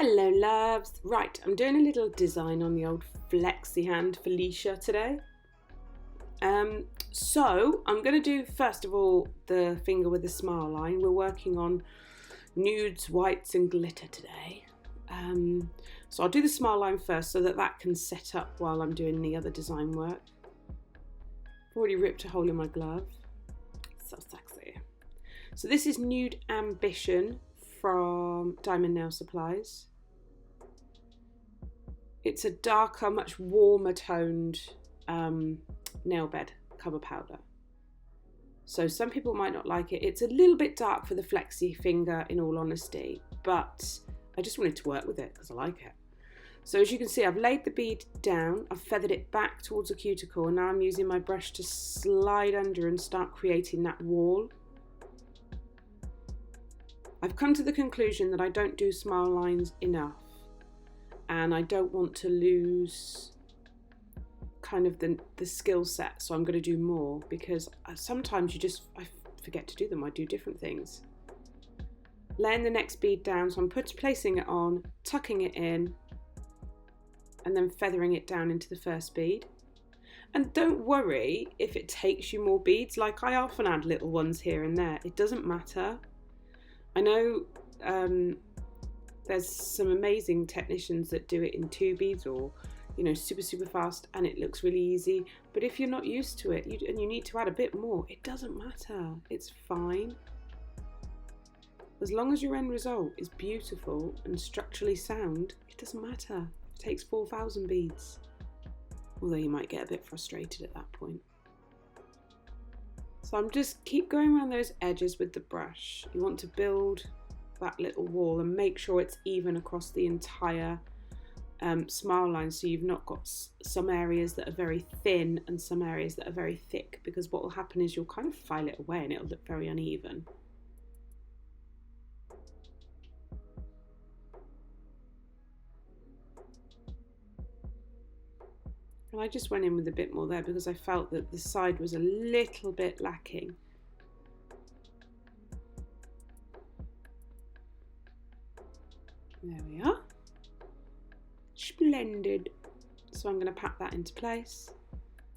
Hello loves. Right, I'm doing a little design on the old flexi hand Felicia today. So I'm going to do first of all the finger with the smile line. We're working on nudes, whites and glitter today. So I'll do the smile line first so that can set up while I'm doing the other design work. I've already ripped a hole in my glove. So sexy. So this is Nude Ambition from Diamond Nail Supplies. It's a darker, much warmer toned nail bed cover powder. So some people might not like it. It's a little bit dark for the flexi finger in all honesty, but I just wanted to work with it because I like it. So as you can see, I've laid the bead down, I've feathered it back towards the cuticle, and now I'm using my brush to slide under and start creating that wall. I've come to the conclusion that I don't do smile lines enough, and I don't want to lose kind of the skill set, so I'm going to do more because sometimes I forget to do them. I do different things. Laying the next bead down, so I'm placing it on, tucking it in, and then feathering it down into the first bead. And don't worry if it takes you more beads, like I often add little ones here and there. It doesn't matter. I know there's some amazing technicians that do it in 2 beads or, you know, super fast, and it looks really easy. But if you're not used to it and you need to add a bit more, it doesn't matter. It's fine. As long as your end result is beautiful and structurally sound, it doesn't matter. It takes 4,000 beads. Although you might get a bit frustrated at that point. So I'm just keep going around those edges with the brush. You want to build that little wall and make sure it's even across the entire smile line, so you've not got some areas that are very thin and some areas that are very thick, because what will happen is you'll kind of file it away and it'll look very uneven. And I just went in with a bit more there because I felt that the side was a little bit lacking. There we are. Splendid. So I'm going to pat that into place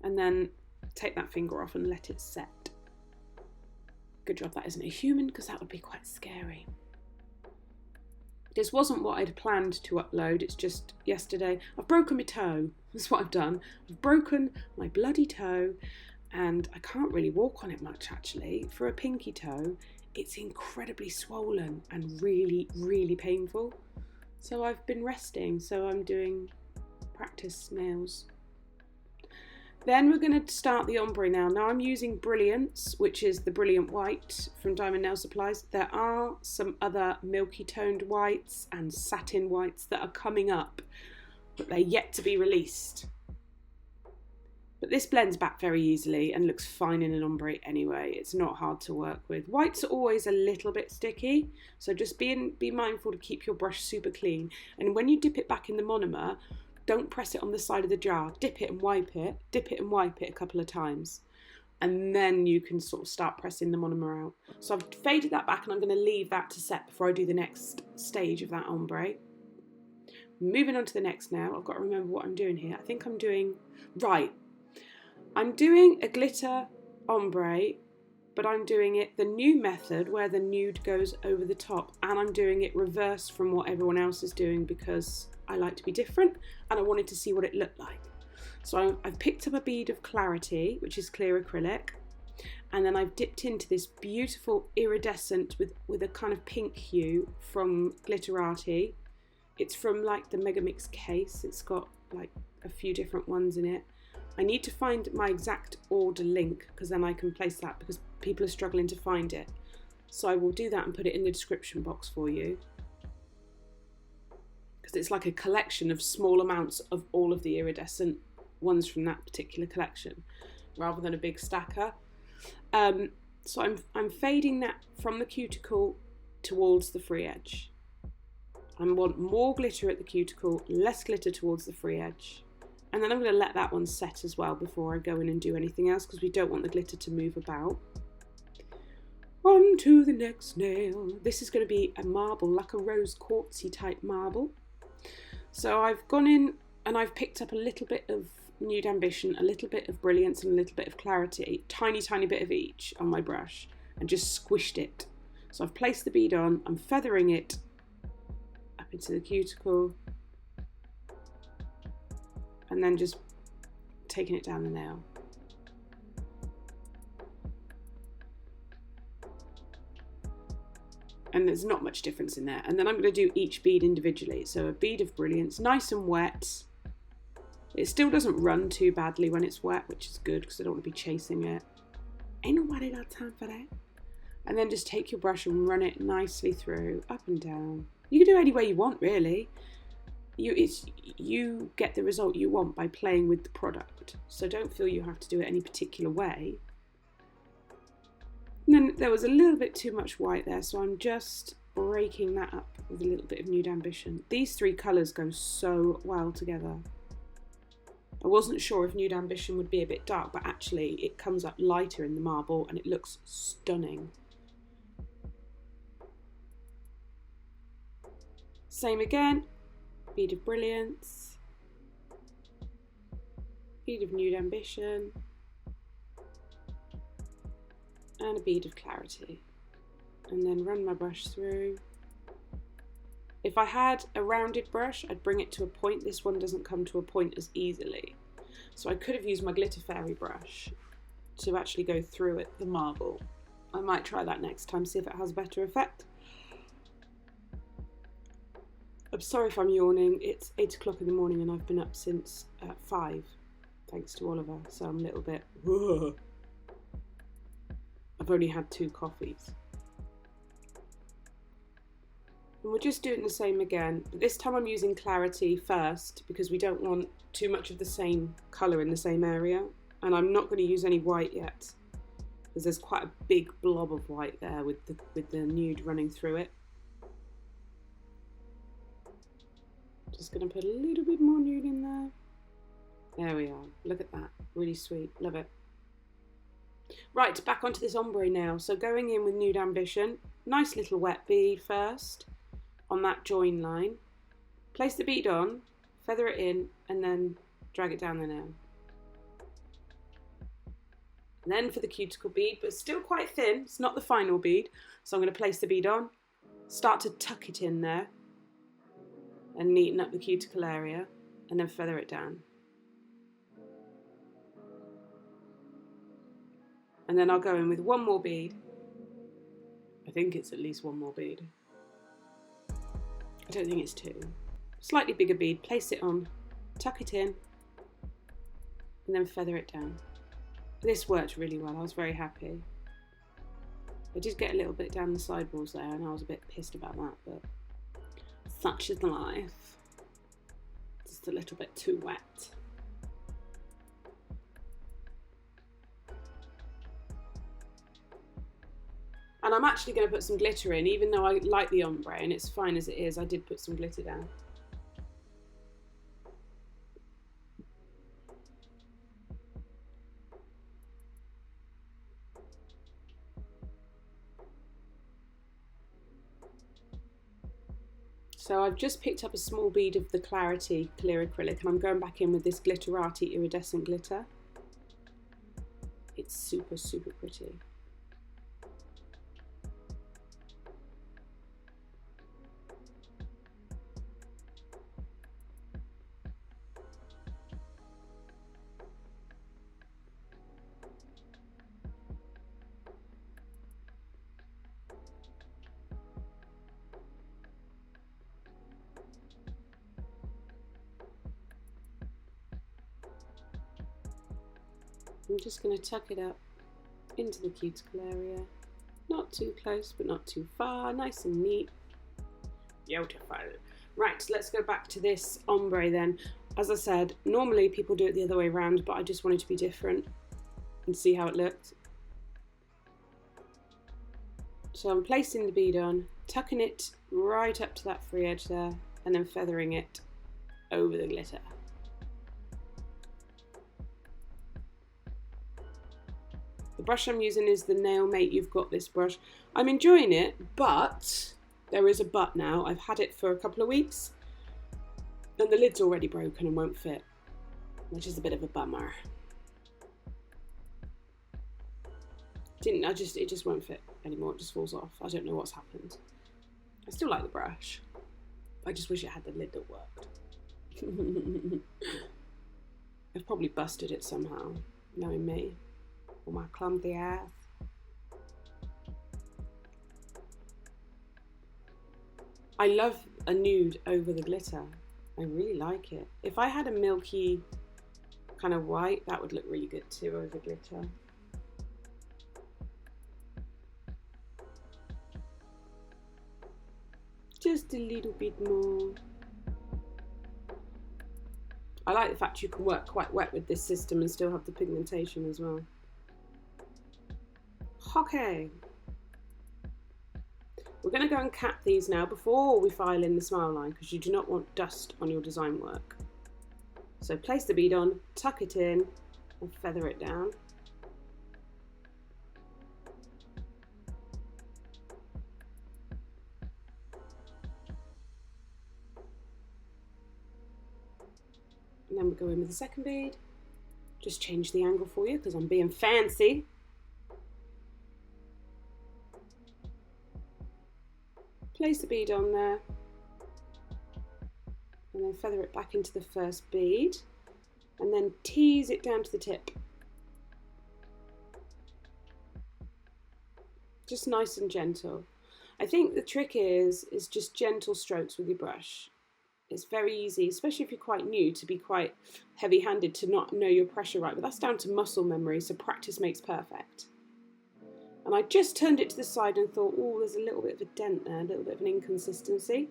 and then take that finger off and let it set. Good job that isn't a human, because that would be quite scary. This wasn't what I'd planned to upload. It's just yesterday I've broken my toe. That's what I've done. I've broken my bloody toe and I can't really walk on it much actually. For a pinky toe, it's incredibly swollen and really painful. So I've been resting, so I'm doing practice nails. Then we're going to start the ombre now. Now I'm using Brilliance, which is the Brilliant White from Diamond Nail Supplies. There are some other milky toned whites and satin whites that are coming up, but they're yet to be released. But this blends back very easily and looks fine in an ombre anyway. It's not hard to work with. Whites are always a little bit sticky, so just be mindful to keep your brush super clean. And when you dip it back in the monomer, don't press it on the side of the jar. Dip it and wipe it. Dip it and wipe it a couple of times. And then you can sort of start pressing the monomer out. So I've faded that back and I'm going to leave that to set before I do the next stage of that ombre. Moving on to the next now. I've got to remember what I'm doing here. I think I'm doing... Right. I'm doing a glitter ombre, but I'm doing it the new method where the nude goes over the top. And I'm doing it reverse from what everyone else is doing because I like to be different and I wanted to see what it looked like. So I've picked up a bead of Clarity, which is clear acrylic, and then I've dipped into this beautiful iridescent with a kind of pink hue from Glitterarty. It's from like the Megamix case. It's got like a few different ones in it. I need to find my exact order link because then I can place that because people are struggling to find it. So I will do that and put it in the description box for you. Because it's like a collection of small amounts of all of the iridescent ones from that particular collection, rather than a big stacker. So I'm fading that from the cuticle towards the free edge. I want more glitter at the cuticle, less glitter towards the free edge. And then I'm going to let that one set as well before I go in and do anything else, because we don't want the glitter to move about. On to the next nail. This is going to be a marble, like a rose quartzy type marble. So I've gone in and I've picked up a little bit of Nude Ambition, a little bit of Brilliance and a little bit of Clarity, tiny bit of each on my brush, and just squished it. So I've placed the bead on, I'm feathering it up into the cuticle, and then just taking it down the nail. And there's not much difference in there. And then I'm going to do each bead individually. So a bead of Brilliance, nice and wet. It still doesn't run too badly when it's wet, which is good because I don't want to be chasing it. Ain't nobody got time for that. And then just take your brush and run it nicely through, up and down. You can do it any way you want, really. You get the result you want by playing with the product. So don't feel you have to do it any particular way. And then there was a little bit too much white there, so I'm just breaking that up with a little bit of Nude Ambition. These three colours go so well together. I wasn't sure if Nude Ambition would be a bit dark, but actually it comes up lighter in the marble and it looks stunning. Same again, bead of Brilliance, bead of Nude Ambition, and a bead of Clarity, and then run my brush through. If I had a rounded brush, I'd bring it to a point. This one doesn't come to a point as easily, so I could have used my Glitter Fairy brush to actually go through it, the marble. I might try that next time, see if it has a better effect. I'm sorry if I'm yawning. It's 8 o'clock in the morning and I've been up since 5, thanks to Oliver, so I'm a little bit I've only had 2 coffees. And we're just doing the same again, but this time I'm using Clarity first because we don't want too much of the same colour in the same area. And I'm not going to use any white yet because there's quite a big blob of white there with the nude running through it. Just going to put a little bit more nude in there. There we are. Look at that. Really sweet. Love it. Right, back onto this ombre now. So going in with Nude Ambition, nice little wet bead first on that join line. Place the bead on, feather it in, and then drag it down the nail. And then for the cuticle bead, but still quite thin, it's not the final bead. So I'm going to place the bead on, start to tuck it in there, and neaten up the cuticle area, and then feather it down. And then I'll go in with one more bead. I think it's at least one more bead. I don't think it's 2. Slightly bigger bead, place it on, tuck it in, and then feather it down. This worked really well, I was very happy. I did get a little bit down the sideboards there and I was a bit pissed about that, but such is life. Just a little bit too wet. And I'm actually going to put some glitter in, even though I like the ombre and it's fine as it is, I did put some glitter down. So I've just picked up a small bead of the Clarity clear acrylic and I'm going back in with this Glitterarty iridescent glitter. It's super, super pretty. I'm just going to tuck it up into the cuticle area. Not too close, but not too far. Nice and neat. Beautiful. Right, let's go back to this ombre then. As I said, normally people do it the other way around, but I just wanted to be different and see how it looked. So I'm placing the bead on, tucking it right up to that free edge there, and then feathering it over the glitter. The brush I'm using is the Nail Mate You've Got This brush. I'm enjoying it, but there is a but now. I've had it for a couple of weeks and the lid's already broken and won't fit, which is a bit of a bummer. It just won't fit anymore. It just falls off. I don't know what's happened. I still like the brush. I just wish it had the lid that worked. I've probably busted it somehow, knowing me, or my clumsy ass. I love a nude over the glitter. I really like it. If I had a milky kind of white, that would look really good too over glitter. Just a little bit more. I like the fact you can work quite wet with this system and still have the pigmentation as well. Okay. We're going to go and cap these now before we file in the smile line, because you do not want dust on your design work. So place the bead on, tuck it in and feather it down. And then we go in with the second bead. Just change the angle for you because I'm being fancy. Place the bead on there and then feather it back into the first bead and then tease it down to the tip. Just nice and gentle. I think the trick is just gentle strokes with your brush. It's very easy, especially if you're quite new, to be quite heavy-handed, to not know your pressure right, but that's down to muscle memory, so practice makes perfect. And I just turned it to the side and thought, oh, there's a little bit of a dent there, a little bit of an inconsistency.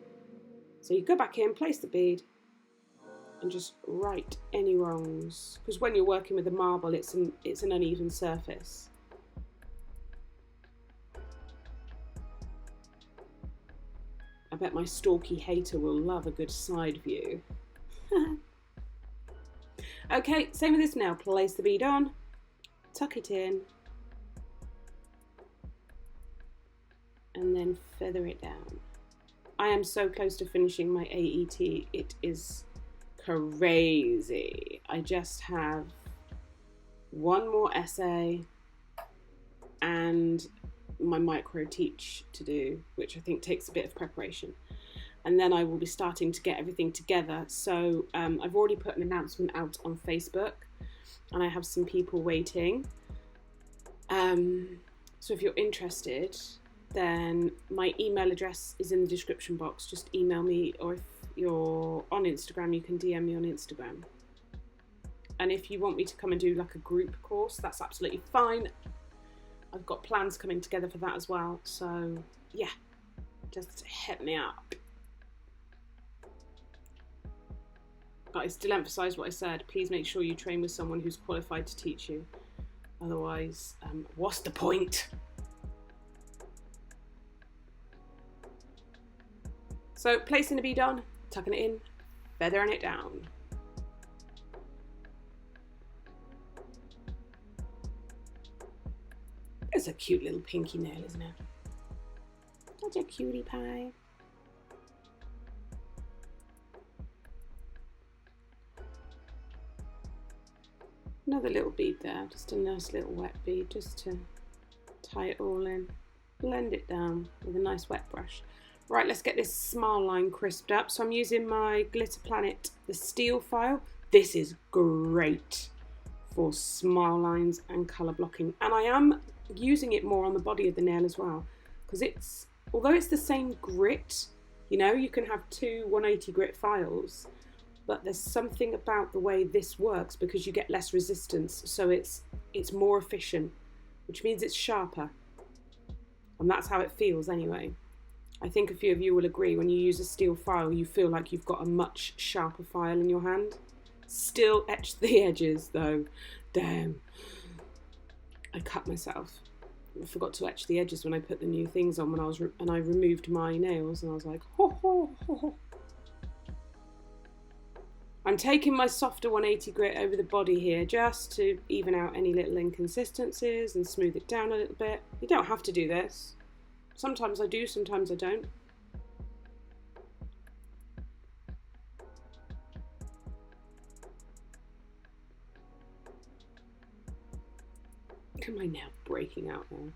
So you go back in, place the bead, and just right any wrongs. Because when you're working with a marble, it's an uneven surface. I bet my stalky hater will love a good side view. Okay, same with this now. Place the bead on, tuck it in, and then feather it down. I am so close to finishing my AET. It is crazy. I just have one more essay and my micro teach to do, which I think takes a bit of preparation, and then I will be starting to get everything together. So I've already put an announcement out on Facebook and I have some people waiting, so if you're interested, then my email address is in the description box. Just email me, or if you're on Instagram, you can DM me on Instagram. And if you want me to come and do like a group course, that's absolutely fine. I've got plans coming together for that as well. So yeah, just hit me up. But I still emphasise what I said. Please make sure you train with someone who's qualified to teach you. Otherwise, what's the point? So placing the bead on, tucking it in, feathering it down. It's a cute little pinky nail, isn't it? Such a cutie pie. Another little bead there, just a nice little wet bead, just to tie it all in. Blend it down with a nice wet brush. Right, let's get this smile line crisped up. So I'm using my Glitter Planet, the steel file. This is great for smile lines and colour blocking. And I am using it more on the body of the nail as well, because although it's the same grit, you know, you can have two 180 grit files, but there's something about the way this works because you get less resistance, so it's more efficient, which means it's sharper, and that's how it feels anyway. I think a few of you will agree, when you use a steel file you feel like you've got a much sharper file in your hand. Still etch the edges though. Damn, I cut myself. I forgot to etch the edges when I put the new things on and I removed my nails, and I was like, ho ho ho ho. I'm taking my softer 180 grit over the body here just to even out any little inconsistencies and smooth it down a little bit. You don't have to do this. Sometimes I do, sometimes I don't. Look at my nail breaking out there.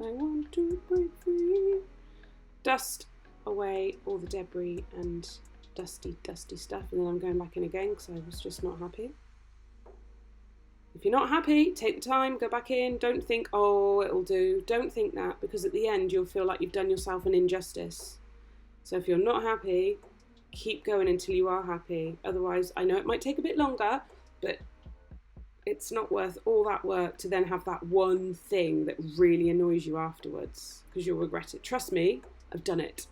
I want to break free. Dust away all the debris and dusty stuff, and then I'm going back in again because I was just not happy. If you're not happy, take the time, go back in. Don't think, oh, it'll do. Don't think that, because at the end you'll feel like you've done yourself an injustice. So if you're not happy, keep going until you are happy. Otherwise, I know it might take a bit longer, but it's not worth all that work to then have that one thing that really annoys you afterwards, because you'll regret it. Trust me, I've done it.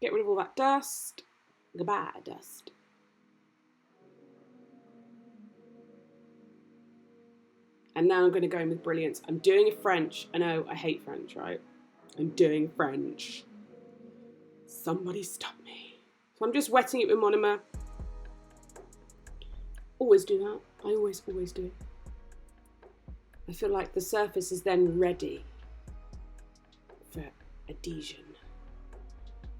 Get rid of all that dust. Goodbye, dust. And now I'm going to go in with brilliance. I'm doing a French. I know, I hate French, right? I'm doing French. Somebody stop me. So I'm just wetting it with monomer. Always do that. I always do. I feel like the surface is then ready for adhesion.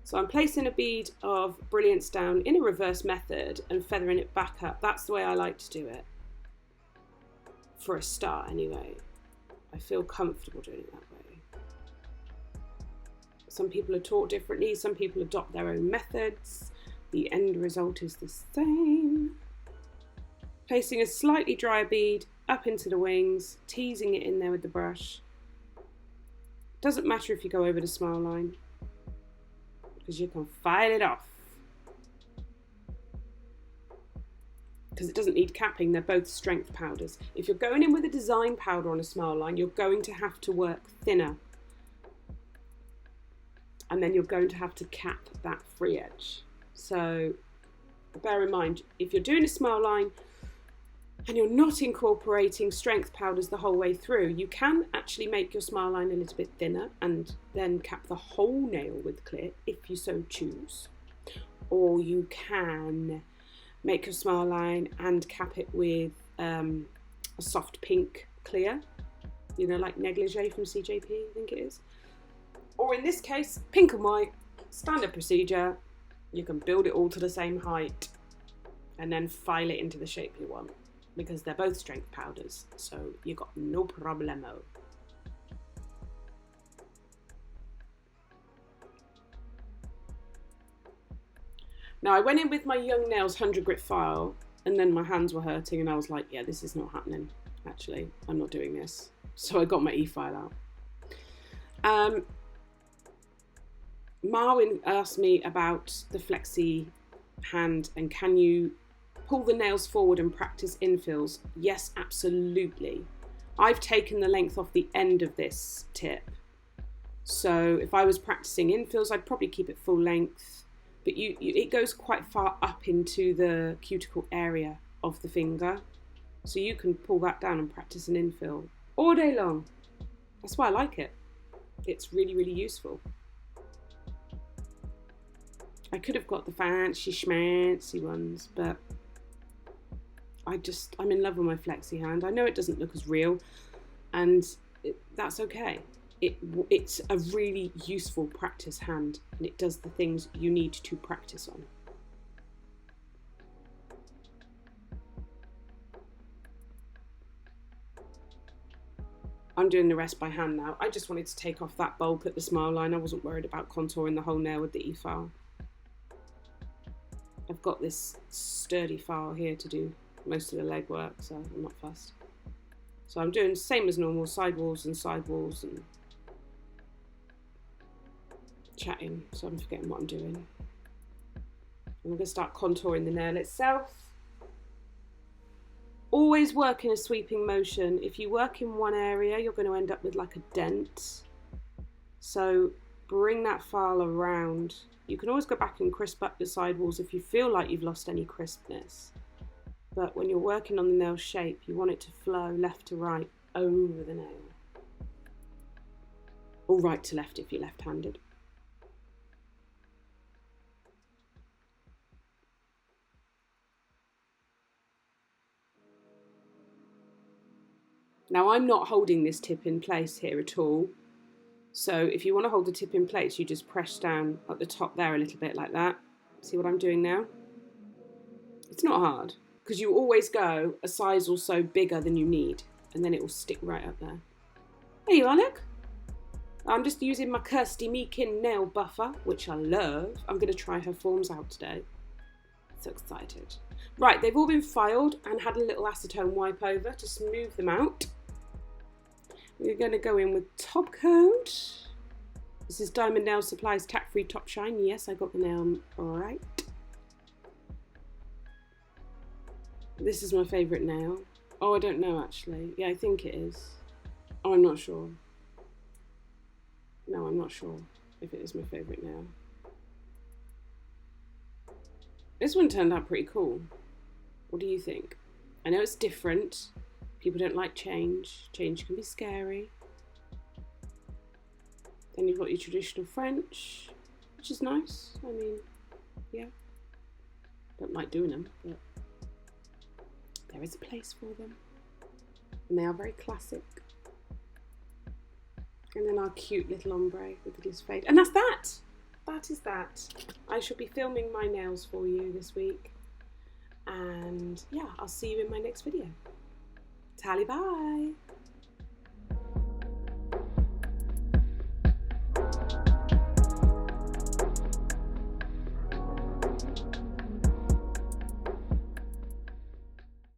So I'm placing a bead of brilliance down in a reverse method and feathering it back up. That's the way I like to do it. For a start anyway. I feel comfortable doing it that way. Some people are taught differently. Some people adopt their own methods. The end result is the same. Placing a slightly drier bead up into the wings, teasing it in there with the brush. Doesn't matter if you go over the smile line, because you can file it off. Because it doesn't need capping, they're both strength powders. If you're going in with a design powder on a smile line, you're going to have to work thinner. And then you're going to have to cap that free edge. So bear in mind, if you're doing a smile line and you're not incorporating strength powders the whole way through, you can actually make your smile line a little bit thinner and then cap the whole nail with clear if you so choose. Or you can make your smile line and cap it with a soft pink clear, you know, like negligee from CJP, I think it is. Or in this case, pink and white, standard procedure. You can build it all to the same height and then file it into the shape you want, because they're both strength powders, so you got no problemo. Now I went in with my Young Nails 100 grit file, and then my hands were hurting and I was like, yeah, this is not happening, actually. I'm not doing this. So I got my e-file out. Marwin asked me about the flexi hand and can you pull the nails forward and practice infills? Yes, absolutely. I've taken the length off the end of this tip. So if I was practicing infills, I'd probably keep it full length, but it goes quite far up into the cuticle area of the finger. So you can pull that down and practice an infill all day long. That's why I like it. It's really, really useful. I could have got the fancy schmancy ones, but I'm in love with my flexi hand. I know it doesn't look as real, and that's okay. It's a really useful practice hand, and it does the things you need to practice on. I'm doing the rest by hand now. I just wanted to take off that bulk at the smile line. I wasn't worried about contouring the whole nail with the e-file. I've got this sturdy file here to do most of the leg work, so I'm not fussed. So I'm doing the same as normal, sidewalls and chatting, so I'm forgetting what I'm doing. I'm going to start contouring the nail itself. Always work in a sweeping motion. If you work in one area, you're going to end up with like a dent. So bring that file around. You can always go back and crisp up the sidewalls if you feel like you've lost any crispness. But when you're working on the nail shape, you want it to flow left to right over the nail. Or right to left if you're left-handed. Now I'm not holding this tip in place here at all. So if you want to hold the tip in place, you just press down at the top there a little bit like that. See what I'm doing now? It's not hard, because you always go a size or so bigger than you need, and then it will stick right up there. There you are, look. I'm just using my Kirsty Meakin nail buffer, which I love. I'm going to try her forms out today. So excited. Right, they've all been filed and had a little acetone wipe over to smooth them out. We're going to go in with top coat. This is Diamond Nail Supply's Tack Free Top Shine. Yes, I got the nail right. This is my favourite nail. Oh, I don't know actually. Yeah, I think it is. Oh, I'm not sure. No, I'm not sure if it is my favourite nail. This one turned out pretty cool. What do you think? I know it's different. People don't like change. Change can be scary. Then you've got your traditional French, which is nice. I mean, yeah. Don't like doing them, but there is a place for them. And they are very classic. And then our cute little ombre with the gliss fade. And that's that! That is that. I shall be filming my nails for you this week. And yeah, I'll see you in my next video. Tally bye!